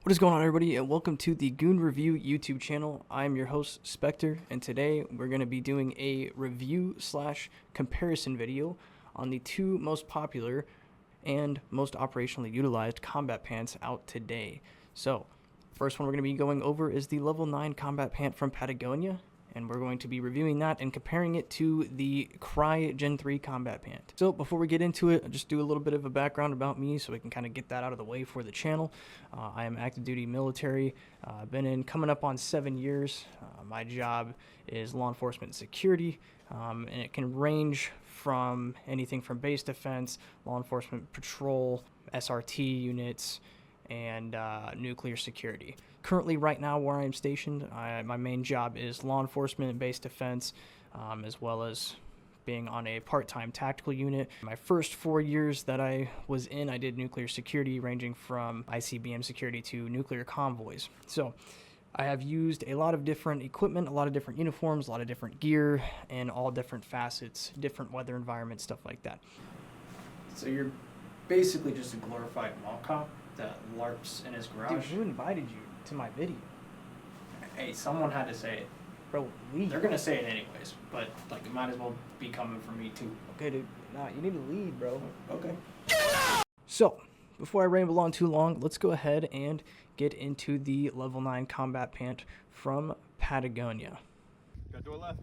What is going on, everybody, and welcome to the Goon Review YouTube channel. I'm your host, Spectre, and today we're going to be doing a review slash comparison video on the two most popular and most operationally utilized combat pants out today. So, first one we're going to be going over is the level 9 combat pant from Patagonia, and we're going to be reviewing that and comparing it to the Crye Gen 3 combat pant. So before we get into it, I'll just do a little bit of a background about me so we can kind of get that out of the way for the channel. I am active duty military. I've been in coming up on 7 years. My job is law enforcement and security, and it can range from anything from base defense, law enforcement patrol, SRT units, and nuclear security. Currently, right now, where I'm stationed, my main job is law enforcement and base defense, as well as being on a part-time tactical unit. My first 4 years that I was in, I did nuclear security, ranging from ICBM security to nuclear convoys. So I have used a lot of different equipment, a lot of different uniforms, a lot of different gear, and all different facets, different weather environments, stuff like that. So you're basically just a glorified mall cop that LARPs in his garage. Dude, who invited you to my video? Hey, someone had to say it. Bro, leave. They're gonna say it anyways, but like it might as well be coming from me too. Okay, dude. Nah, you need to leave, bro. Okay. So, before I ramble on too long, let's go ahead and get into the level 9 combat pant from Patagonia. Got door left.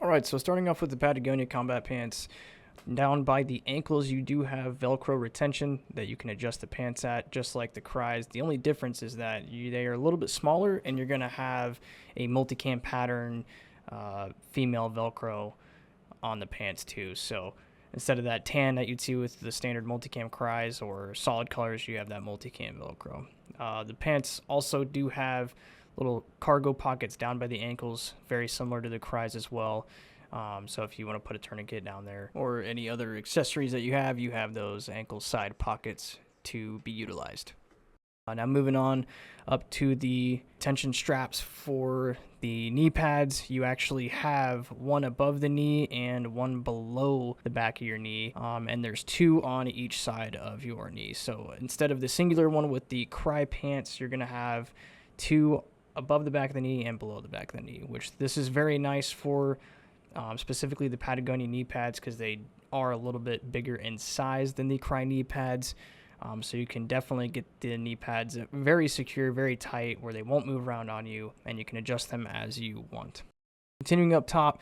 Alright, so starting off with the Patagonia combat pants, down by the ankles you do have Velcro retention that you can adjust the pants at, just like the Cryes. The only difference is that they are a little bit smaller, and you're going to have a multicam pattern female Velcro on the pants too. So instead of that tan that you'd see with the standard multicam Cryes or solid colors, you have that multicam Velcro. The pants also do have little cargo pockets down by the ankles, very similar to the Cryes as well. So if you want to put a tourniquet down there or any other accessories that you have those ankle side pockets to be utilized. Now moving on up to the tension straps for the knee pads, you actually have one above the knee and one below the back of your knee, and there's two on each side of your knee. So instead of the singular one with the Crye pants, you're going to have two above the back of the knee and below the back of the knee, which this is very nice for specifically the Patagonia knee pads, because they are a little bit bigger in size than the Crye knee pads. So you can definitely get the knee pads very secure, very tight, where they won't move around on you, and you can adjust them as you want. Continuing up top,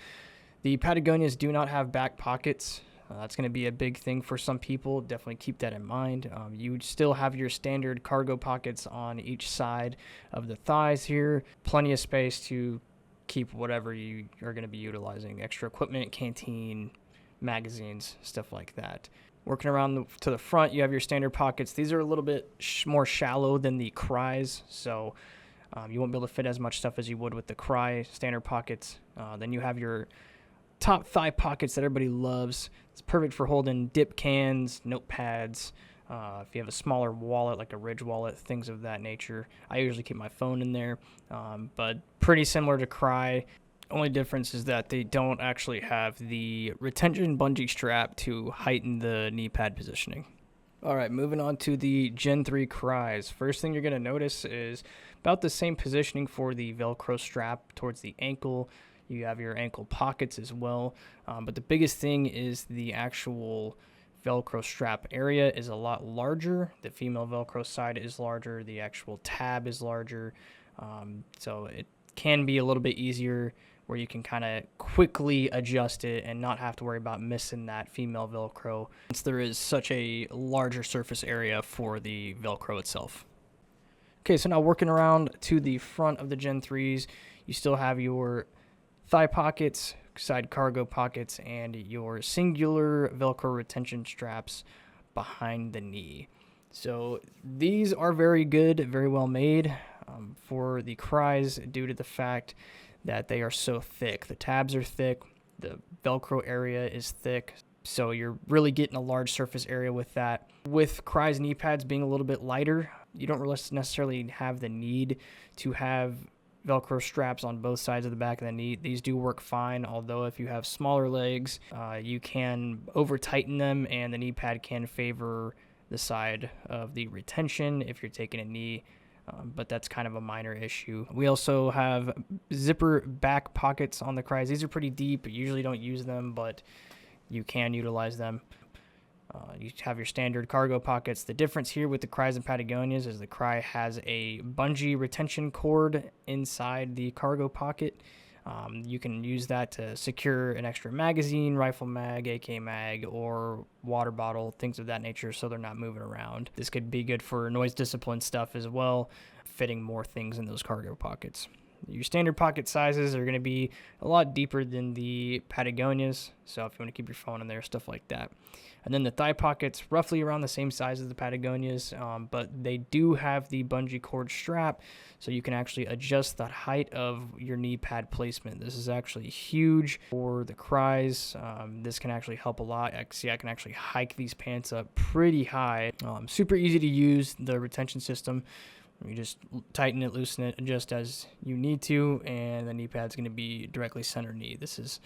the Patagonias do not have back pockets. That's going to be a big thing for some people. Definitely keep that in mind. You still have your standard cargo pockets on each side of the thighs here. Plenty of space to keep whatever you are going to be utilizing. Extra equipment, canteen, magazines, stuff like that. Working around to the front, you have your standard pockets. These are a little bit more shallow than the Cryes, so you won't be able to fit as much stuff as you would with the Crye standard pockets. Then you have your top thigh pockets that everybody loves. It's perfect for holding dip cans, notepads, if you have a smaller wallet like a Ridge wallet, things of that nature. I usually keep my phone in there, but pretty similar to Crye. Only difference is that they don't actually have the retention bungee strap to heighten the knee pad positioning. All right, moving on to the Gen 3 Cryes. First thing you're going to notice is about the same positioning for the Velcro strap towards the ankle. You have your ankle pockets as well, but the biggest thing is the actual Velcro strap area is a lot larger. The female Velcro side is larger. The actual tab is larger, so it can be a little bit easier where you can kind of quickly adjust it and not have to worry about missing that female Velcro, since there is such a larger surface area for the Velcro itself. Okay, so now working around to the front of the Gen 3s, you still have your thigh pockets, side cargo pockets, and your singular Velcro retention straps behind the knee. So these are very good, very well made for the Cryes, due to the fact that they are so thick. The tabs are thick, the Velcro area is thick. So you're really getting a large surface area with that. With Crye's knee pads being a little bit lighter, you don't really necessarily have the need to have Velcro straps on both sides of the back of the knee. These do work fine, although if you have smaller legs, you can over tighten them and the knee pad can favor the side of the retention if you're taking a knee, but that's kind of a minor issue. We also have zipper back pockets on the Cryes. These are pretty deep. You usually don't use them, but you can utilize them. You have your standard cargo pockets. The difference here with the Cryes and Patagonias is the Crye has a bungee retention cord inside the cargo pocket. You can use that to secure an extra magazine, rifle mag, AK mag, or water bottle, things of that nature, so they're not moving around. This could be good for noise discipline stuff as well, fitting more things in those cargo pockets. Your standard pocket sizes are going to be a lot deeper than the Patagonias, so if you want to keep your phone in there, stuff like that. And then the thigh pockets, roughly around the same size as the Patagonias, but they do have the bungee cord strap, so you can actually adjust the height of your knee pad placement. This is actually huge for the Cryes. This can actually help a lot. I can actually hike these pants up pretty high. Super easy to use, the retention system. You just tighten it, loosen it, adjust as you need to, and the knee pad's going to be directly center knee. This is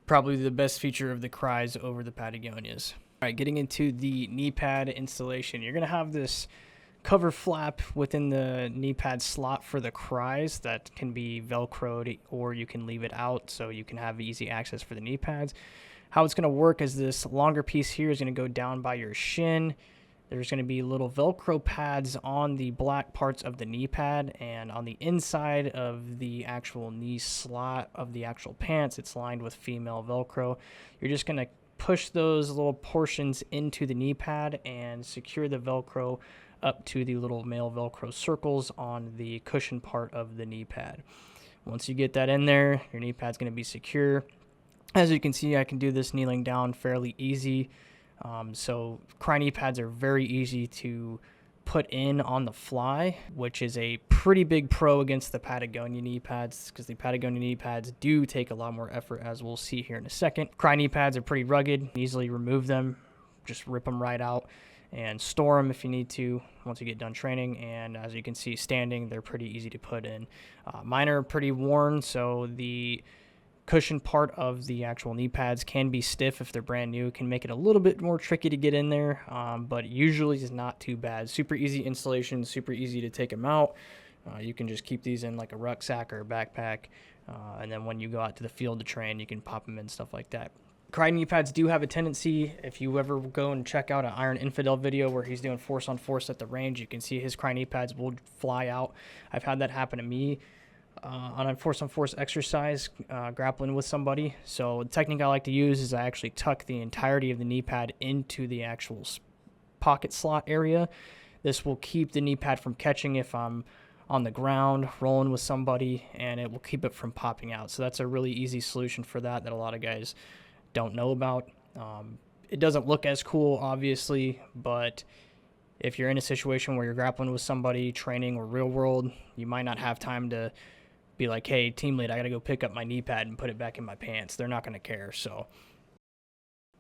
probably the best feature of the Cryes over the Patagonias. All right, getting into the knee pad installation. You're going to have this cover flap within the knee pad slot for the Cryes that can be Velcroed, or you can leave it out so you can have easy access for the knee pads. How it's going to work is this longer piece here is going to go down by your shin. There's going to be little Velcro pads on the black parts of the knee pad, and on the inside of the actual knee slot of the actual pants, it's lined with female Velcro. You're just going to push those little portions into the knee pad and secure the Velcro up to the little male Velcro circles on the cushion part of the knee pad. Once you get that in there, your knee pad's going to be secure. As you can see, I can do this kneeling down fairly easy. So Crye knee pads are very easy to put in on the fly, which is a pretty big pro against the Patagonia knee pads, because the Patagonia knee pads do take a lot more effort, as we'll see here in a second. Crye knee pads are pretty rugged. Easily remove them, just rip them right out and store them if you need to once you get done training. And as you can see, standing, they're pretty easy to put in. Mine are pretty worn, so the cushion part of the actual knee pads can be stiff if they're brand new. It can make it a little bit more tricky to get in there, but usually it's not too bad. Super easy installation, super easy to take them out. You can just keep these in like a rucksack or a backpack, and then when you go out to the field to train, you can pop them in, stuff like that. Crye knee pads do have a tendency, if you ever go and check out an Iron Infidel video where he's doing force on force at the range, you can see his Crye knee pads will fly out. I've had that happen to me on a force exercise, grappling with somebody. So the technique I like to use is I actually tuck the entirety of the knee pad into the actual pocket slot area. This will keep the knee pad from catching if I'm on the ground rolling with somebody, and it will keep it from popping out. So that's a really easy solution for that a lot of guys don't know about. It doesn't look as cool, obviously, but if you're in a situation where you're grappling with somebody, training or real world, you might not have time to be like, hey, team lead, I got to go pick up my knee pad and put it back in my pants. They're not going to care. So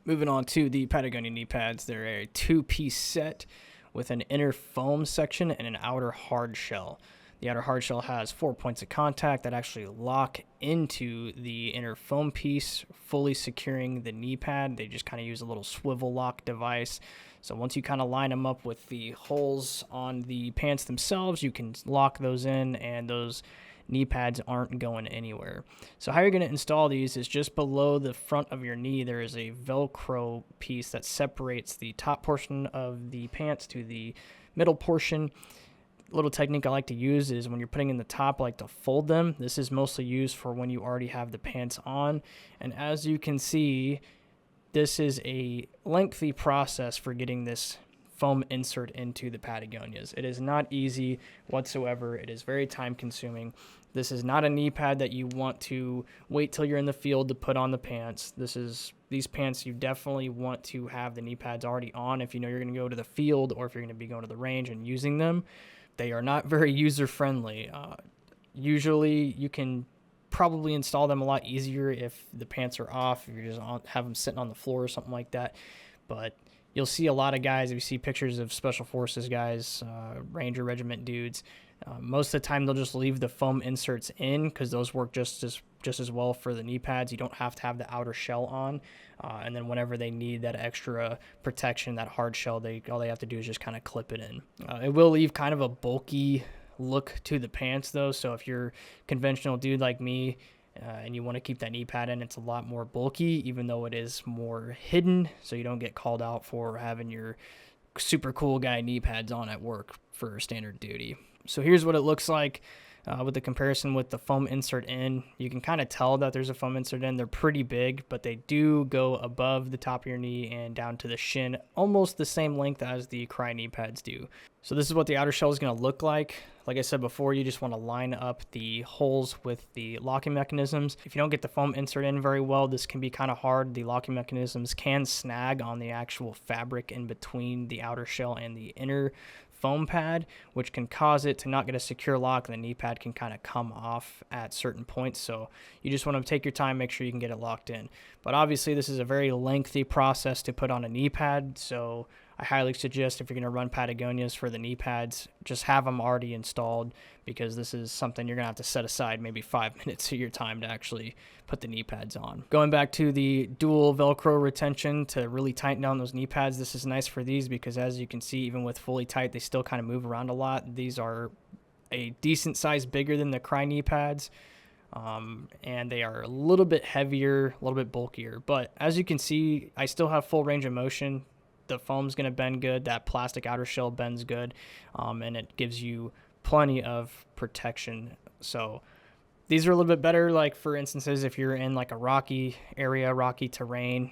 moving on to the Patagonia knee pads, they're a two-piece set with an inner foam section and an outer hard shell. The outer hard shell has 4 points of contact that actually lock into the inner foam piece, fully securing the knee pad. They just kind of use a little swivel lock device. So once you kind of line them up with the holes on the pants themselves, you can lock those in, and those knee pads aren't going anywhere. So how you're going to install these is just below the front of your knee, there is a Velcro piece that separates the top portion of the pants to the middle portion. Little technique I like to use is when you're putting in the top, I like to fold them. This is mostly used for when you already have the pants on. And as you can see, this is a lengthy process for getting this foam insert into the Patagonias. It is not easy whatsoever. It is very time consuming. This is not a knee pad that you want to wait till you're in the field to put on the pants. These pants, you definitely want to have the knee pads already on if you know you're going to go to the field, or if you're going to be going to the range and using them. They are not very user friendly. Usually you can probably install them a lot easier if the pants are off, if you just have them sitting on the floor or something like that. But you'll see a lot of guys, if you see pictures of Special Forces guys, Ranger Regiment dudes, most of the time they'll just leave the foam inserts in because those work just as well for the knee pads. You don't have to have the outer shell on. And then whenever they need that extra protection, that hard shell, all they have to do is just kind of clip it in. It will leave kind of a bulky look to the pants though, so if you're a conventional dude like me and you want to keep that knee pad in, it's a lot more bulky, even though it is more hidden, so you don't get called out for having your super cool guy knee pads on at work for standard duty. So here's what it looks like with the comparison with the foam insert in. You can kind of tell that there's a foam insert in. They're pretty big, but they do go above the top of your knee and down to the shin, almost the same length as the Crye knee pads do. So this is what the outer shell is going to look like. Like I said before, you just want to line up the holes with the locking mechanisms. If you don't get the foam insert in very well, this can be kind of hard. The locking mechanisms can snag on the actual fabric in between the outer shell and the inner foam pad, which can cause it to not get a secure lock, and the knee pad can kind of come off at certain points. So you just want to take your time, make sure you can get it locked in. But obviously this is a very lengthy process to put on a knee pad, so I highly suggest if you're going to run Patagonias for the knee pads, just have them already installed, because this is something you're going to have to set aside maybe 5 minutes of your time to actually put the knee pads on. Going back to the dual Velcro retention to really tighten down those knee pads, this is nice for these because as you can see, even with fully tight, they still kind of move around a lot. These are a decent size bigger than the Crye knee pads. And they are a little bit heavier, a little bit bulkier. But as you can see, I still have full range of motion. The foam's going to bend good. That plastic outer shell bends good. And it gives you plenty of protection. So these are a little bit better, like for instances, if you're in like a rocky area, rocky terrain.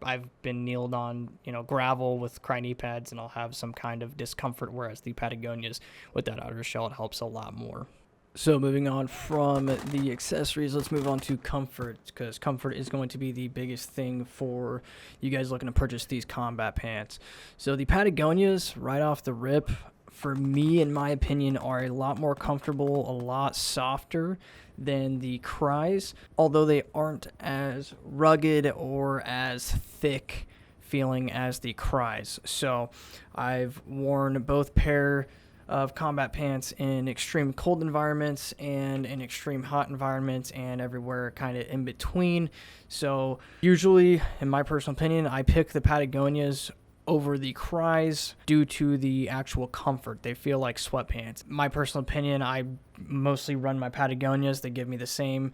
I've been kneeled on, gravel with Crye knee pads, and I'll have some kind of discomfort, whereas the Patagonias with that outer shell, it helps a lot more. So moving on from the accessories, let's move on to comfort, because comfort is going to be the biggest thing for you guys looking to purchase these combat pants. So the Patagonias, right off the rip, for me, in my opinion, are a lot more comfortable, a lot softer than the Cryes, although they aren't as rugged or as thick feeling as the Cryes. So I've worn both pair of combat pants in extreme cold environments and in extreme hot environments and everywhere kind of in between. So usually, in my personal opinion, I pick the Patagonias over the Cryes due to the actual comfort. They feel like sweatpants. My personal opinion, I mostly run my Patagonias. They give me the same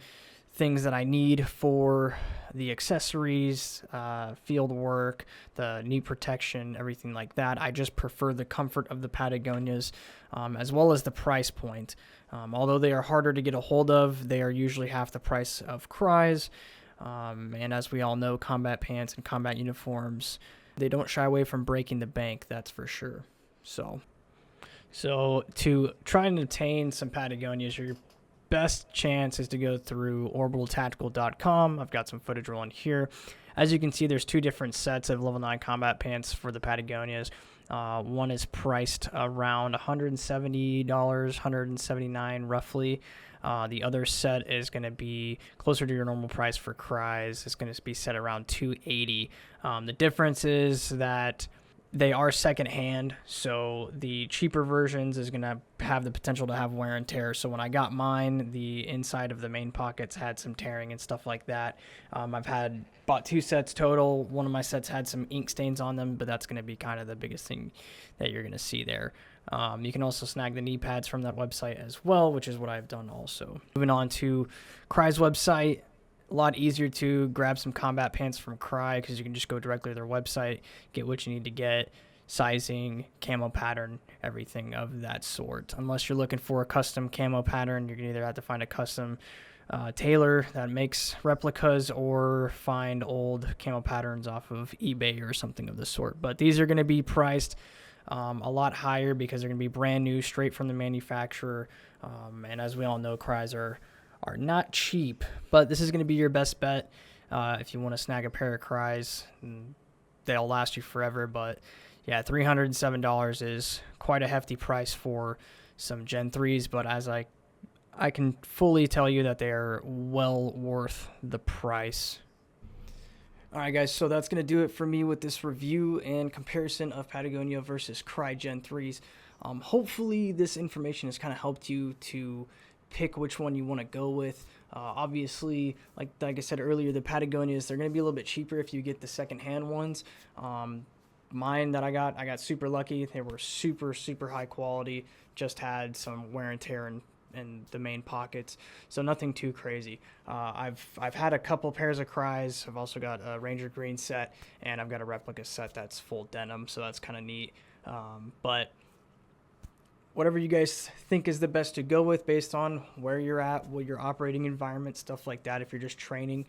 things that I need for the accessories, field work, the knee protection, everything like that. I just prefer the comfort of the Patagonias, as well as the price point. Although they are harder to get a hold of, they are usually half the price of Cryes. And as we all know, combat pants and combat uniforms, they don't shy away from breaking the bank, that's for sure. So to try and obtain some Patagonias, your best chance is to go through orbitaltactical.com. I've got some footage rolling here. As you can see, there's two different sets of level 9 combat pants for the Patagonias. One is priced around $170, $179 roughly. The other set is going to be closer to your normal price for Cryes. It's going to be set around $280. The difference is that they are secondhand, so the cheaper versions is going to have the potential to have wear and tear. So when I got mine, the inside of the main pockets had some tearing and stuff like that. I've bought 2 sets total. One of my sets had some ink stains on them, but that's going to be kind of the biggest thing that you're going to see there. You can also snag the knee pads from that website as well, which is what I've done also. Moving on to Crye's website. A lot easier to grab some combat pants from Crye because you can just go directly to their website, get what you need to get, sizing, camo pattern, everything of that sort. Unless you're looking for a custom camo pattern, you're going to either have to find a custom tailor that makes replicas or find old camo patterns off of eBay or something of the sort. But these are going to be priced a lot higher because they're going to be brand new, straight from the manufacturer. And as we all know, Cryes are not cheap, but this is going to be your best bet if you want to snag a pair of Cryes. They'll last you forever, but yeah, $307 is quite a hefty price for some Gen 3s, but as I I can fully tell you that they are well worth the price. All right, guys, so that's going to do it for me with this review and comparison of Patagonia versus Crye Gen 3s. Hopefully this information has kind of helped you to pick which one you want to go with. Obviously, like I said earlier, the Patagonias, they're going to be a little bit cheaper if you get the secondhand ones. Mine that I got super lucky. They were super, super high quality, just had some wear and tear and the main pockets, so nothing too crazy. I've had a couple pairs of Cryes. I've also got a Ranger Green set, and I've got a replica set that's full denim, so that's kind of neat. But whatever you guys think is the best to go with based on where you're at, what your operating environment, stuff like that. If you're just training,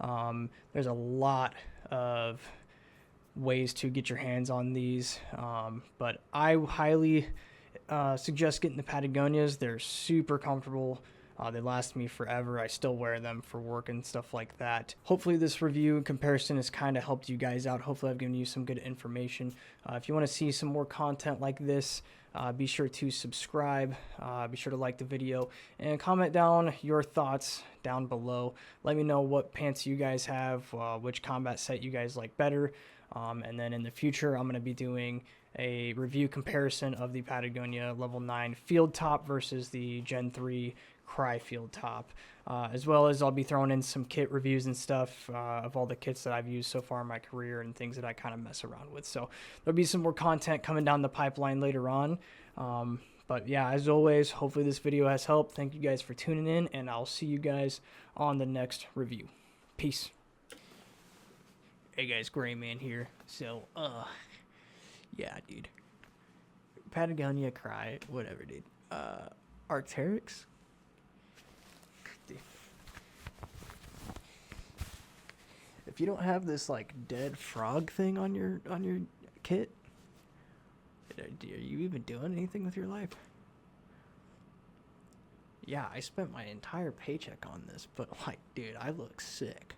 there's a lot of ways to get your hands on these, but I highly suggest getting the Patagonias. They're super comfortable. They last me forever. I still wear them for work and stuff like that. Hopefully this review and comparison has kind of helped you guys out. Hopefully I've given you some good information. If you want to see some more content like this, be sure to subscribe. Be sure to like the video and comment down your thoughts down below. Let me know what pants you guys have, which combat set you guys like better. And then in the future, I'm going to be doing a review comparison of the Patagonia Level 9 Field Top versus the Gen 3 Crye Field Top, as well as I'll be throwing in some kit reviews and stuff of all the kits that I've used so far in my career and things that I kind of mess around with. So there'll be some more content coming down the pipeline later on. But yeah, as always, hopefully this video has helped. Thank you guys for tuning in, and I'll see you guys on the next review. Peace. Hey guys, Gray Man here. So, yeah, dude. Patagonia, Crye, whatever, dude. Arc'teryx? Dude. If you don't have this, like, dead frog thing on your kit, are you even doing anything with your life? Yeah, I spent my entire paycheck on this, but, like, dude, I look sick.